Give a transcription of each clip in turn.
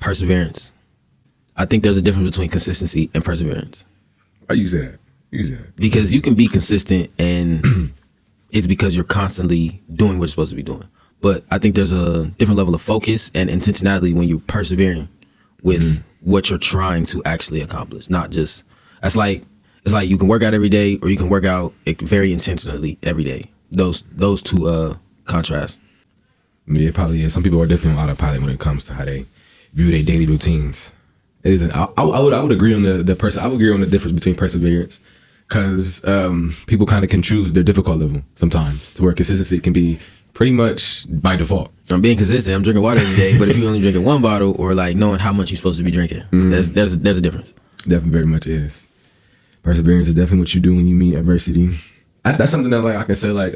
perseverance. I think there's a difference between consistency and perseverance. I use that. Use that. Because you can be consistent and it's because you're constantly doing what you're supposed to be doing. But I think there's a different level of focus and intentionality when you're persevering with what you're trying to actually accomplish. Not just, it's like you can work out every day or you can work out very intentionally every day. Those two contrasts. Yeah, it probably is. Some people are different on autopilot when it comes to how they view their daily routines. It isn't. I would agree on the person. I would agree on the difference between perseverance, because people kind of can choose their difficult level sometimes, to where consistency can be pretty much by default. I'm being consistent. I'm drinking water every day, but if you're only drinking one bottle, or like knowing how much you're supposed to be drinking, there's a difference. Definitely, very much is. Perseverance is definitely what you do when you meet adversity. That's something that like I can say like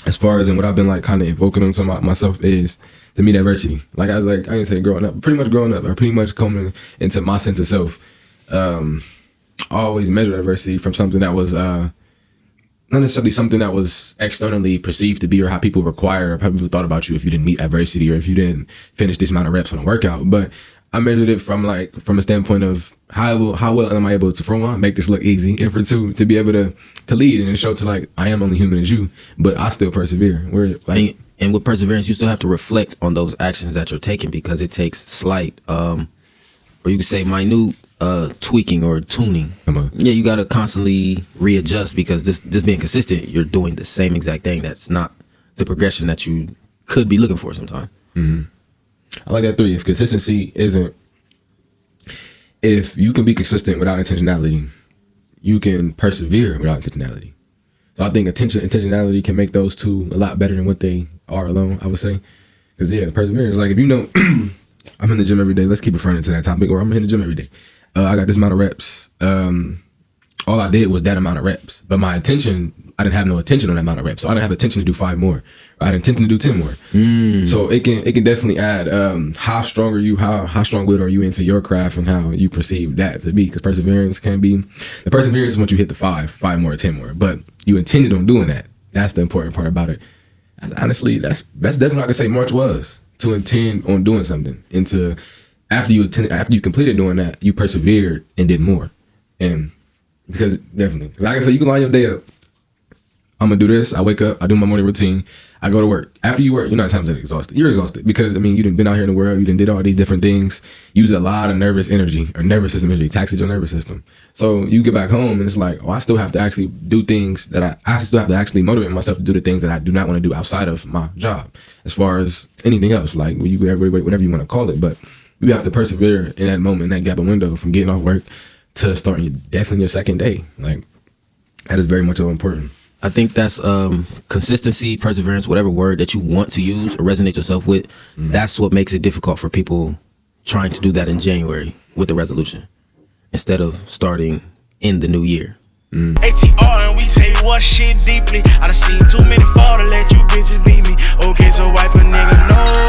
as far as in what I've been like kind of invoking on myself is to meet adversity. Like I was like, I didn't say growing up, pretty much growing up, or pretty much coming into my sense of self. I always measured adversity from something that was not necessarily something that was externally perceived to be, or how people require, or how people thought about you if you didn't meet adversity, or if you didn't finish this amount of reps on a workout. But I measured it from a standpoint of how well am I able to, for one, make this look easy, and for two, to be able to lead and show to like I am only human as you, but I still persevere. And with perseverance, you still have to reflect on those actions that you're taking, because it takes slight, or you could say minute tweaking or tuning. Yeah, you got to constantly readjust, because this being consistent, you're doing the same exact thing. That's not the progression that you could be looking for sometimes. I like that 3. If consistency isn't, if you can be consistent without intentionality, you can persevere without intentionality. So I think intentionality can make those two a lot better than what they are alone, I would say. Because yeah, perseverance, like if you know, I'm in the gym every day. Let's keep referring to that topic, or I'm in the gym every day. I got this amount of reps. All I did was that amount of reps, but my attention, I didn't have no attention on that amount of reps. So I didn't have attention to do 5 more. I had intention to do 10 more. So it can definitely add how strong are you, how strong-willed are you into your craft, and how you perceive that to be. Because perseverance is once you hit the 5 more, or 10 more. But you intended on doing that. That's the important part about it. Honestly, that's definitely what I can say March was, to intend on doing something. And to, after you completed doing that, you persevered and did more. And because like I said, you can line your day up. I'm gonna do this. I wake up, I do my morning routine, I go to work. After you work, you're not times exhausted. You're exhausted because, I mean, you done been out here in the world, you done did all these different things, use a lot of nervous energy, or nervous system energy, taxes your nervous system. So you get back home and it's like, oh, I still have to actually do things that I still have to actually motivate myself to do the things that I do not want to do outside of my job, as far as anything else, like whatever you want to call it. But you have to persevere in that moment, in that gap of window from getting off work to starting definitely your second day. Like, that is very much important. I think that's consistency, perseverance, whatever word that you want to use or resonate yourself with. That's what makes it difficult for people trying to do that in January with the resolution, instead of starting in the new year. ATR, and we say what shit deeply. I done seen too many fall to let you bitches beat me. Okay, so wipe a nigga know.